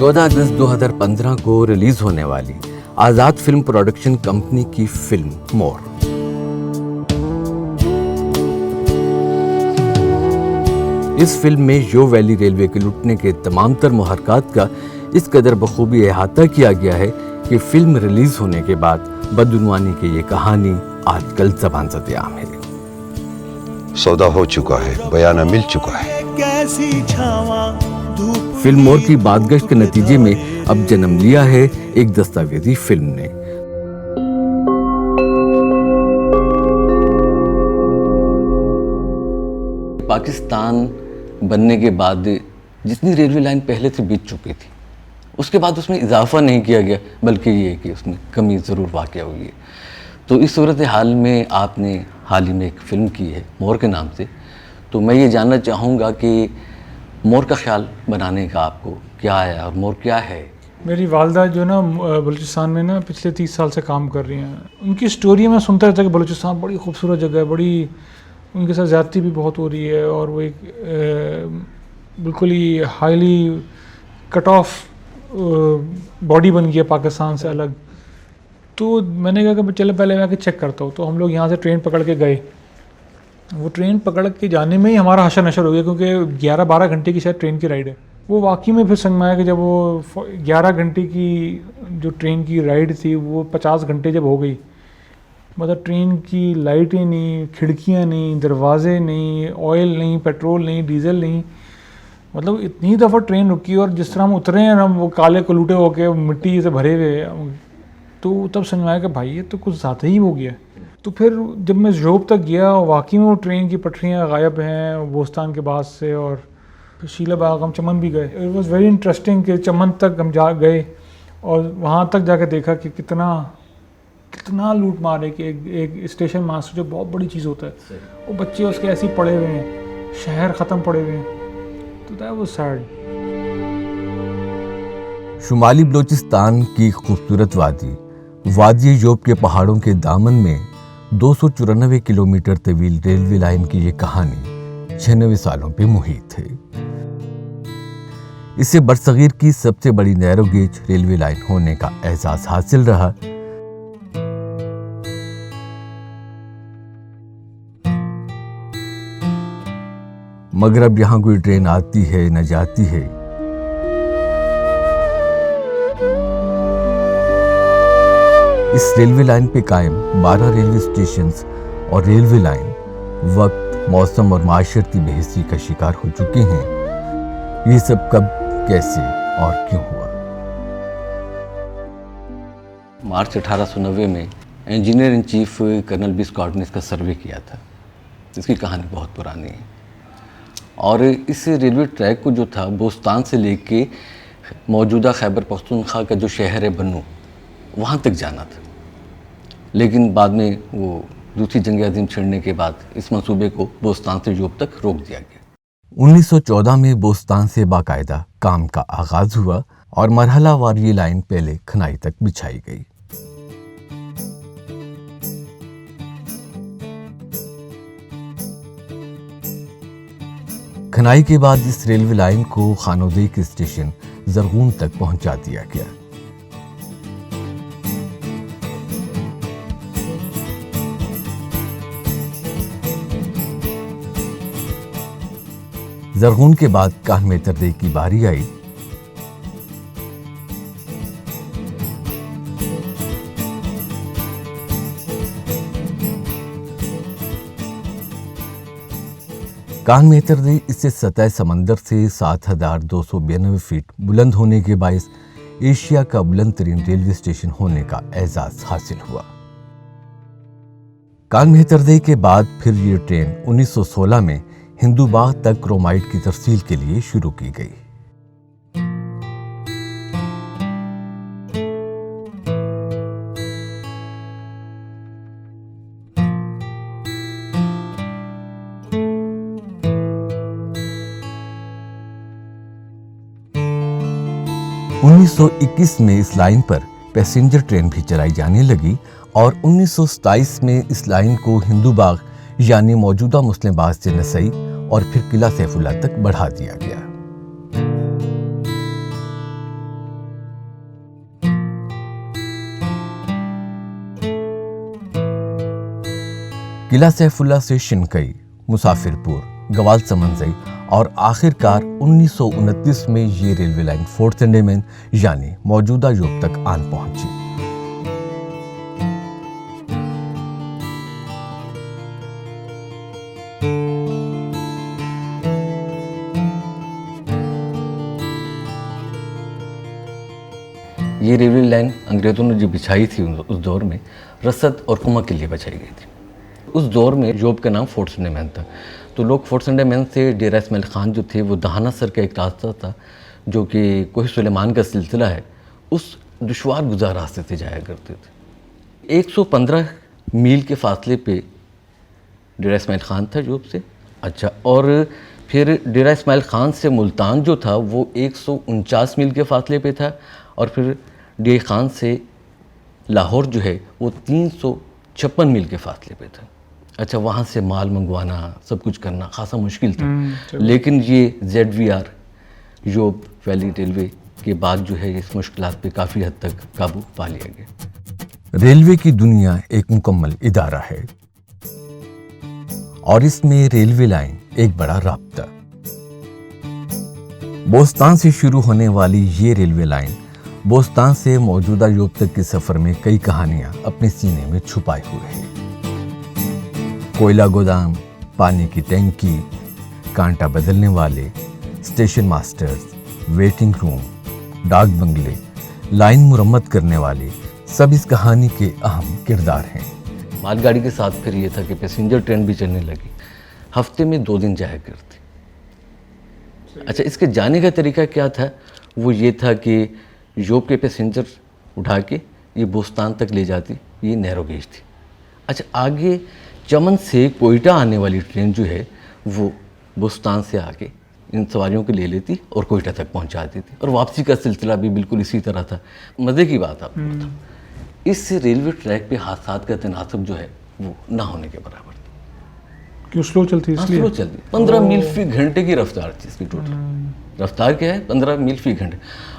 14 अगस्त 2015 को रिलीज होने वाली आज़ाद फिल्म प्रोडक्शन कंपनी की फिल्म मोर। इस फिल्म में यो वैली रेलवे के लुटने के तमाम तर मुहरकात का इस कदर बखूबी अहाता किया गया है कि फिल्म रिलीज होने के बाद बदउनवानी की ये कहानी आजकल ज़बान ज़द-ए-आम है। सौदा हो चुका है, बयाना मिल चुका है। फिल्म मोर की बादगश्त के नतीजे में अब जन्म लिया है एक दस्तावेजी फिल्म ने। पाकिस्तान बनने के बाद जितनी रेलवे लाइन पहले से बीत चुकी थी, उसके बाद उसमें इजाफा नहीं किया गया, बल्कि ये कि उसमें कमी ज़रूर वाक़या हुई है। तो इस सूरत हाल में आपने हाल ही में एक फ़िल्म की है मोर के नाम से, तो मैं ये जानना चाहूँगा कि मोर का ख्याल बनाने का आपको क्या आया और मोर क्या है? मेरी वालदा जो ना बलूचिस्तान में ना पिछले 30 साल से काम कर रही हैं। उनकी स्टोरी मैं सुनता रहता कि बलूचिस्तान बड़ी खूबसूरत जगह है, बड़ी उनके साथ ज़्यादती भी बहुत हो रही है और वो एक बिल्कुल ही हाईली कट ऑफ बॉडी बन गई है पाकिस्तान से अलग। तो मैंने कहा कि चलो पहले मैं आके चेक करता हूँ। तो हम लोग यहाँ से ट्रेन पकड़ के गए। वो ट्रेन पकड़ के जाने में ही हमारा हशर नशर हो गया, क्योंकि 11-12 घंटे की शायद ट्रेन की राइड है। वो वाकई में फिर समझ में आया कि जब वो 11 घंटे की जो ट्रेन की राइड थी वो 50 घंटे जब हो गई, मतलब ट्रेन की लाइटें नहीं, खिड़कियाँ नहीं, दरवाजे नहीं, ऑयल नहीं, पेट्रोल नहीं, डीजल नहीं, मतलब इतनी दफ़ा ट्रेन रुकी और जिस तरह हम उतरे हैं हम वो काले कलूटे होके मिट्टी से भरे हुए, तो तब समझ में आया कि भाई ये तो कुछ ज़्यादा ही हो गया। तो फिर जब मैं जोब तक गया, वाकई में वो ट्रेन की पटरियाँ गायब हैं बोस्तान के बाद से, और शीला बाग हम चमन भी गए। इट वॉज़ वेरी इंटरेस्टिंग कि चमन तक हम जा गए और वहाँ तक जाके देखा कि कितना लूट मार है कि एक स्टेशन मास्टर जो बहुत बड़ी चीज़ होता है, वो बच्चे उसके ऐसे ही पड़े हुए हैं, शहर ख़त्म पड़े हुए हैं। तो दैट वाज सैड। शुमाली बलूचिस्तान की खूबसूरत वादी योब के पहाड़ों के दामन में 294 किलोमीटर तवील रेलवे लाइन की ये कहानी 96 सालों पे मुहित है। इसे बरसगीर की सबसे बड़ी नैरो गेज रेलवे लाइन होने का एहसास हासिल रहा। मगर अब यहां कोई ट्रेन आती है न जाती है। इस रेलवे लाइन पे कायम 12 रेलवे स्टेशंस और रेलवे लाइन वक्त, मौसम और माशरती बेहिसी का शिकार हो चुके हैं। ये सब कब, कैसे और क्यों हुआ? मार्च 1890 में engineer in chief colonel B Scott ने इसका सर्वे किया था। इसकी कहानी बहुत पुरानी है और इस रेलवे ट्रैक को जो था बोस्तान से लेके मौजूदा खैबर पख्तूनख्वा का जो शहर है बन्नू, वहाँ तक जाना था। लेकिन बाद में वो दूसरी जंग अज़ीम छिड़ने के बाद इस मंसूबे को बोस्तान से योब तक रोक दिया गया। 1914 में बोस्तान से बाकायदा काम का आगाज हुआ और मरहलावार ये लाइन पहले खनाई तक बिछाई गई। खनाई के बाद इस रेलवे लाइन को खानोदे के स्टेशन जरगून तक पहुंचा दिया गया। जरगून के बाद कान में तरदे की बारी आई। कान में तरदे इससे सतह समंदर से 7,292 फीट बुलंद होने के बायस एशिया का बुलंद तरीन रेलवे स्टेशन होने का एजाज हासिल हुआ। कान में तरदे के बाद फिर ये ट्रेन 1916 में हिंदू बाग तक क्रोमाइट की तरसील के लिए शुरू की गई। उन्नीस 1921 में इस लाइन पर पैसेंजर ट्रेन भी चलाई जाने लगी और 1927 में इस लाइन को हिंदू बाग यानी मौजूदा मुस्लिम बाग से नसई और फिर किला सैफुल्लाह तक बढ़ा दिया गया। किला सैफुल्ला से शिनकई, मुसाफिरपुर, गवाल समंजई और आखिरकार 1929 में ये रेलवे लाइन फोर्ट संडे में यानी मौजूदा योग तक आन पहुंची। ये रेलवे लाइन अंग्रेज़ों ने जो बिछाई थी उस दौर में रसद और कुमक के लिए बिछाई गई थी। उस दौर में जोब का नाम फोर्ट संडे मैन था, तो लोग फोर्ट संडे मैन से डेरा इस्माइल खान जो थे वो दहाना सर का एक रास्ता था जो कि कोह सुलेमान का सिलसिला है, उस दुश्वार गुजार रास्ते से जाया करते थे। 115 मील के फासले पे डेरा इस्माइल खान था जोब से। अच्छा, और फिर डेरा इस्माइल खान से मुल्तान जो था वो 149 मील के फासले पे था, और फिर डे खान से लाहौर जो है वो 356 मील के फासले पे था। अच्छा, वहाँ से माल मंगवाना, सब कुछ करना खासा मुश्किल था, लेकिन ये ZVR योब वैली रेलवे के बाद जो है इस मुश्किलात पे काफ़ी हद तक काबू पा लिया गया। रेलवे की दुनिया एक मुकम्मल इदारा है और इसमें रेलवे लाइन एक बड़ा राब्ता। बोस्तान से शुरू होने वाली ये रेलवे लाइन बोस्तान से मौजूदा योग तक के सफर में कई कहानियां अपने सीने में छुपाए हुए हैं। कोयला गोदाम, पानी की टैंकी, कांटा बदलने वाले, स्टेशन मास्टर्स, वेटिंग रूम, डाक बंगले, लाइन मुरम्मत करने वाले, सब इस कहानी के अहम किरदार हैं। मालगाड़ी के साथ फिर ये था कि पैसेंजर ट्रेन भी चलने लगी, हफ्ते में 2 दिन जाया करती। अच्छा, इसके जाने का तरीका क्या था? वो ये था कि योब के पैसेंजर उठा के ये बोस्तान तक ले जाती, ये नैरो गेज थी। अच्छा, आगे चमन से कोयटा आने वाली ट्रेन जो है वो बोस्तान से आके इन सवारियों को ले लेती और कोयटा तक पहुंचाती थी, और वापसी का सिलसिला भी बिल्कुल इसी तरह था। मज़े की बात आपको बताऊं, इस रेलवे ट्रैक पे हादसात का तनासब जो है वो ना होने के बराबर था। क्यों? स्लो चलती है इसलिए? स्लो चलती, 15 मील फी घंटे की रफ्तार थी इसकी टोटल। रफ्तार क्या है? 15 मील फी घंटे।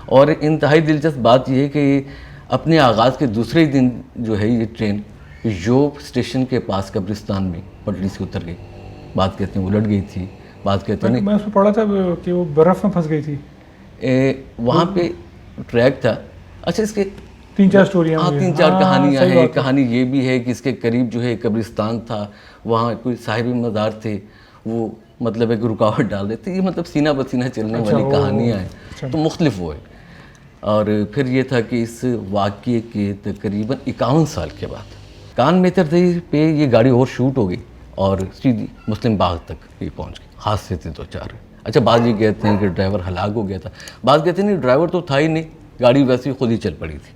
और इंतहाई दिलचस्प बात यह है कि अपने आगाज़ के दूसरे दिन जो है ये ट्रेन योब स्टेशन के पास कब्रिस्तान में पटरी से उतर गई। बात कहते हैं उलट गई थी, बात कहते हैं मैं उसमें पढ़ा था कि वो बर्फ़ में फंस गई थी। वहाँ पे ट्रैक था। अच्छा, इसके 3-4 स्टोरियाँ, हाँ 3-4 कहानियाँ हैं। कहानी ये भी है कि इसके करीब जो है कब्रिस्तान था, वहाँ कोई साहिब मज़ार थे, वो मतलब एक रुकावट डाल देते। ये मतलब सीना बसीना चलने वाली कहानियाँ हैं, तो मुख्तलिफ वो है। और फिर ये था कि इस वाक़ये के तकरीबन 51 साल के बाद कान मेतरदई पे ये गाड़ी और शूट हो गई और सीधी मुस्लिम बाग तक ये पहुँच गई। हादसे थे 2-4। अच्छा, बाद ये कहते हैं कि ड्राइवर हलाक हो गया था, बाद कहते हैं नहीं ड्राइवर तो था ही नहीं, गाड़ी वैसे ही खुद ही चल पड़ी थी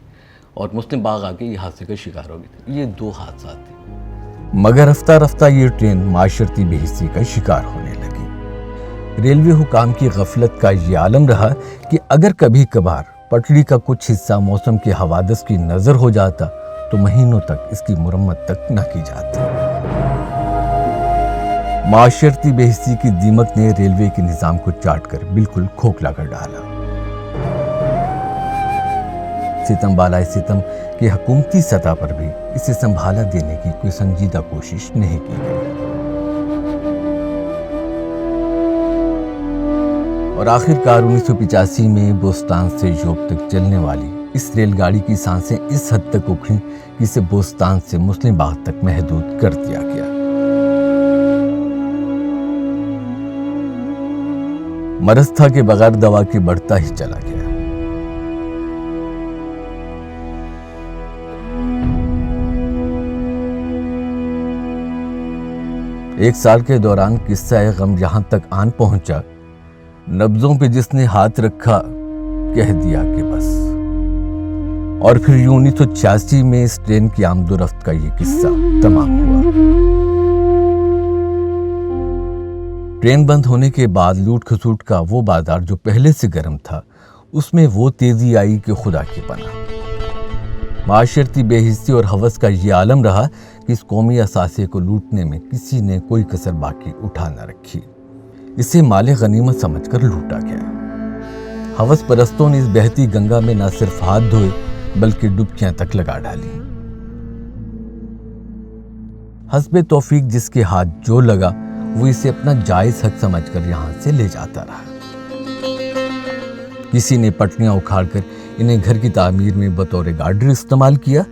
और मुस्लिम बाग आके ये हादसे का शिकार हो गई थी। ये 2 हादसा थे। मगर रफ्ता रफ्ता ये ट्रेन माशरती बेहिस्सी का शिकार होने लगी। रेलवे हुकाम की गफलत का ये आलम रहा कि अगर कभी कभार पटरी का कुछ हिस्सा मौसम के हवादस की नज़र हो जाता तो महीनों तक इसकी मुरम्मत तक न की जाती। माशरती बेहिस्सी की दीमक ने रेलवे के निज़ाम को चाट कर बिल्कुल खोखला कर डाला। सितम बालाए सितम कि हुकूमती सतह पर भी इसे संभाला देने की कोई संजीदा कोशिश नहीं की गई। और आखिरकार 1985 में बोस्तान से योब तक चलने वाली इस रेलगाड़ी की सांसें इस हद तक उखड़ी कि इसे बोस्तान से मुस्लिम बाग तक महदूद कर दिया गया। मरज था कि बगैर दवा के बढ़ता ही चला गया। एक साल के दौरान किस्सा गम यहां तक आन पहुंचा, नब्जों पे जिसने हाथ रखा कह दिया कि बस। और फिर यूं 1986 में इस ट्रेन की आमदोरफ्त का ये किस्सा तमाम हुआ। ट्रेन बंद होने के बाद लूट खसूट का वो बाजार जो पहले से गर्म था, उसमें वो तेजी आई कि खुदा की पनाह। माशरती बेहिस्सी और हवस का ये आलम रहा कि इस कौमी असासे को लूटने में किसी ने कोई कसर बाकी उठा न रखी। इसे माले गनीमत समझकर लूटा गया। हवस परस्तों ने इस बहती गंगा में न सिर्फ हाथ धोए बल्कि डुबकियां तक लगा डाली। हस्बे तौफीक जिसके हाथ जो लगा वो इसे अपना जायज हक समझकर यहाँ से ले जाता रहा। किसी ने पटरियां उखाड़कर इन्हें घर की तामीर में बतौर गार्डर इस्तेमाल किया,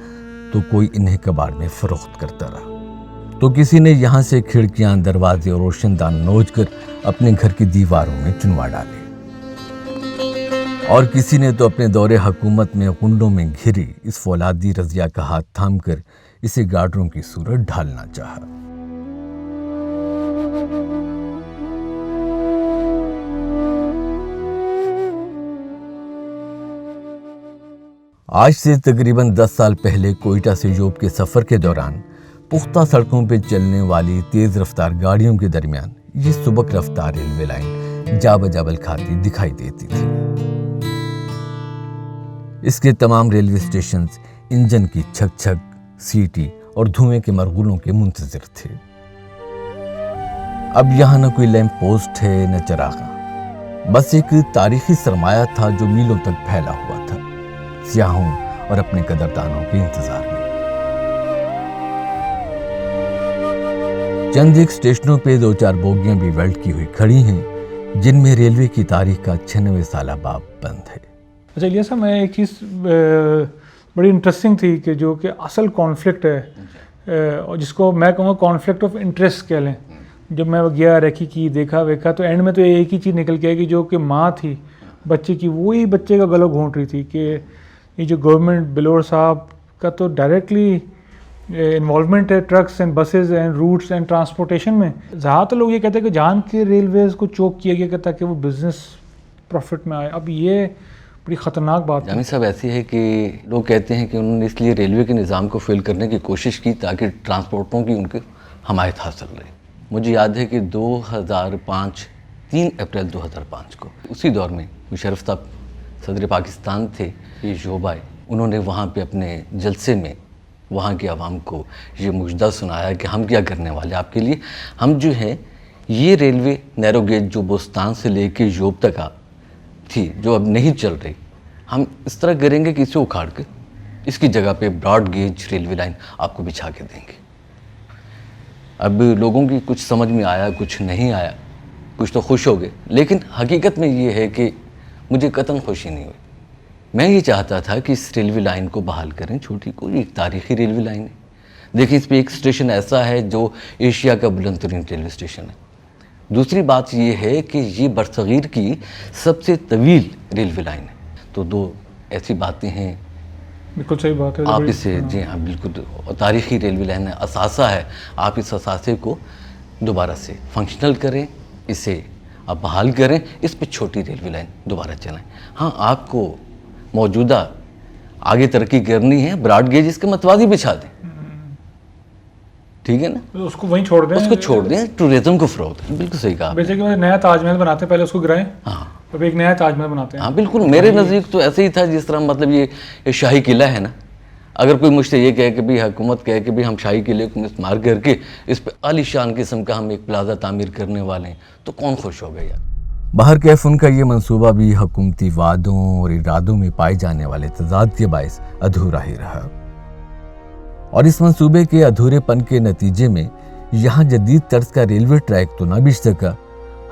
तो कोई इन्हें कबाड़ में फरोख्त करता रहा, तो किसी ने यहाँ से खिड़कियां, दरवाजे और रोशनदान नोच कर अपने घर की दीवारों में चुनवा डाले, और किसी ने तो अपने दौरे हुकूमत में गुंडों में घिरी इस फौलादी रजिया का हाथ थामकर इसे गार्डरों की सूरत ढालना चाहा। आज से तकरीबन 10 साल पहले कोयटा से जोब के सफर के दौरान पुख्ता सड़कों पर चलने वाली तेज रफ्तार गाड़ियों के दरमियान ये सुबक रफ्तार रेलवे लाइन जा बजाबल खाती दिखाई देती थी। इसके तमाम रेलवे स्टेशन इंजन की छक छक, सीटी और धुएं के मरगुलों के मुंतजिर थे। अब यहाँ न कोई लैंप पोस्ट है न चरागा, बस एक तारीखी सरमाया था जो मीलों तक फैला हुआ था, सियाहों और अपने कदरदानों के इंतजार में। चंद एक स्टेशनों पे 2-4 बोगियां भी वेल्ट की हुई खड़ी हैं, जिनमें रेलवे की तारीख का 96 साला बाब बंद है। अच्छा इलियास साहब, मैं एक चीज़ बड़ी इंटरेस्टिंग थी कि जो कि असल कॉन्फ्लिक्ट है, और जिसको मैं कहूँगा कॉन्फ्लिक्ट ऑफ इंटरेस्ट कह लें। जब मैं गया रेखी की देखा वेखा तो एंड में तो एक ही चीज़ निकल के आई कि जो कि माँ थी बच्चे की, वही बच्चे का गला घोंट रही थी कि ये जो गवर्नमेंट बिलोर साहब का तो डायरेक्टली इन्वॉल्वमेंट है trucks and buses and routes and transportation में। ज़्यादातर लोग ये कहते हैं कि जान के रेलवेज़ को चोक किया गया ताकि वो बिज़नेस प्रॉफिट में आए। अब ये बड़ी ख़तरनाक बात है। जामी साहब, ऐसी है कि लोग कहते हैं कि उन्होंने इसलिए रेलवे के निज़ाम को फेल करने की कोशिश की ताकि ट्रांसपोर्टों की उनकी हमायत हासिल रहे। मुझे याद है कि 3 अप्रैल 2005 को उसी दौर में मुशर्रफ साहब सदर पाकिस्तान थे, ये जोबाई, उन्होंने वहाँ पे अपने जलसे में वहाँ की आवाम को ये मुजदा सुनाया कि हम क्या करने वाले आपके लिए। हम जो है ये रेलवे नैरो गेज जो बोस्तान से लेके जोब तक थी, जो अब नहीं चल रही, हम इस तरह करेंगे कि इसे उखाड़ के इसकी जगह पे ब्रॉड गेज रेलवे लाइन आपको बिछा के देंगे। अब लोगों की कुछ समझ में आया, कुछ नहीं आया, कुछ तो खुश हो गए, लेकिन हकीकत में ये है कि मुझे कतई खुशी नहीं हुई। मैं ये चाहता था कि इस रेलवे लाइन को बहाल करें, छोटी को, एक तारीखी रेलवे लाइन है। देखिए, इस पर एक स्टेशन ऐसा है जो एशिया का बुलंद तरीन रेलवे स्टेशन है। दूसरी बात ये है कि ये बरसगीर की सबसे तवील रेलवे लाइन है। तो 2 ऐसी बातें हैं, बिल्कुल सही बात है। आप इसे, जी हाँ बिल्कुल, तारीखी रेलवे लाइन है, असासा है, आप इस असासे को दोबारा से फंक्शनल करें, इसे आप बहाल करें, इस पे छोटी रेलवे लाइन दोबारा चलाएं। हाँ, आपको मौजूदा आगे तरक्की करनी है, ब्रॉड गेज इसके मतवाजी बिछा दें, ठीक है ना, तो उसको वहीं छोड़ दें, उसको छोड़ दें, टूरिज्म को फ़रोग़ दें। बिल्कुल सही कहा। बेसिकली नया ताजमहल बनाते हैं, पहले उसको गिराएं, हाँ, अब एक नया ताजमहल बनाते हैं। हाँ बिल्कुल, मेरे नज़दीक तो ऐसे ही था जिस तरह मतलब ये शाही किला है ना, अगर कोई मुझसे ये कहे कि भाई हुकूमत कहे कि भाई हम शाही किले को मिस्मार करके इस पर आलीशान किस्म का हम एक प्लाजा तामीर करने वाले हैं, तो कौन खुश होगा यार। बाहर कैफ उनका ये मंसूबा भी हुकूमती वादों और इरादों में पाए जाने वाले तजाद के बायस अधूरा ही रहा, और इस मंसूबे के अधूरेपन के नतीजे में यहाँ जदीद तर्ज का रेलवे ट्रैक तो ना बिछ सका।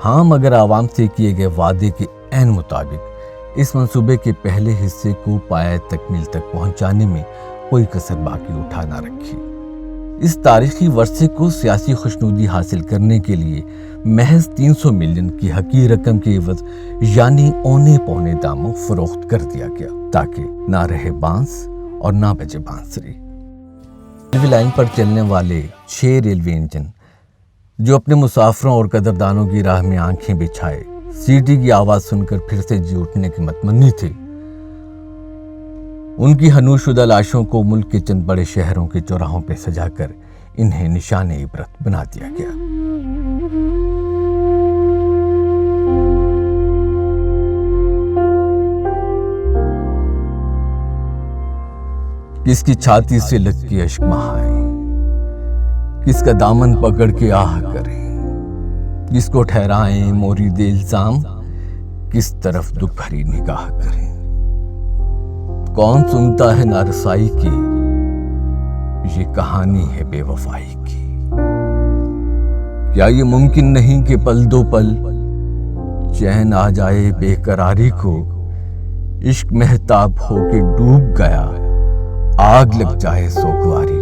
हाँ, मगर आवाम से किए गए वादे के ऐन मुताबिक इस मंसूबे के पहले हिस्से को पाया तकमील तक पहुँचाने में कोई कसर बाकी उठा ना रखी। इस तारीखी वर्षे को सियासी खुशनुदी हासिल करने के लिए महज 300 मिलियन की हकी रकम के एवज यानी औने पौने दामों फरोख्त कर दिया गया, ताकि ना रहे बांस और ना बजे बांसुरी। रेलवे लाइन पर चलने वाले 6 रेलवे इंजन जो अपने मुसाफिरों और कदरदानों की राह में आंखें बिछाए सीटी की आवाज़ सुनकर फिर से जी उठने के मतमन्नी थे, उनकी हनूशुदा लाशों को मुल्क के चंद बड़े शहरों के चौराहों पर सजाकर इन्हें निशाने इबरत बना दिया गया। किसकी छाती से लग के अश्क बहाएं, किसका दामन पकड़ के आह करें, किसको ठहराएं मोरीद इल्जाम, किस तरफ दुख भरी निगाह करें। कौन सुनता है नारसाई की, ये कहानी है बेवफाई की। क्या ये मुमकिन नहीं कि पल दो पल चैन आ जाए बेकरारी को, इश्क महताब होके डूब गया, आग लग जाए सोगवारी।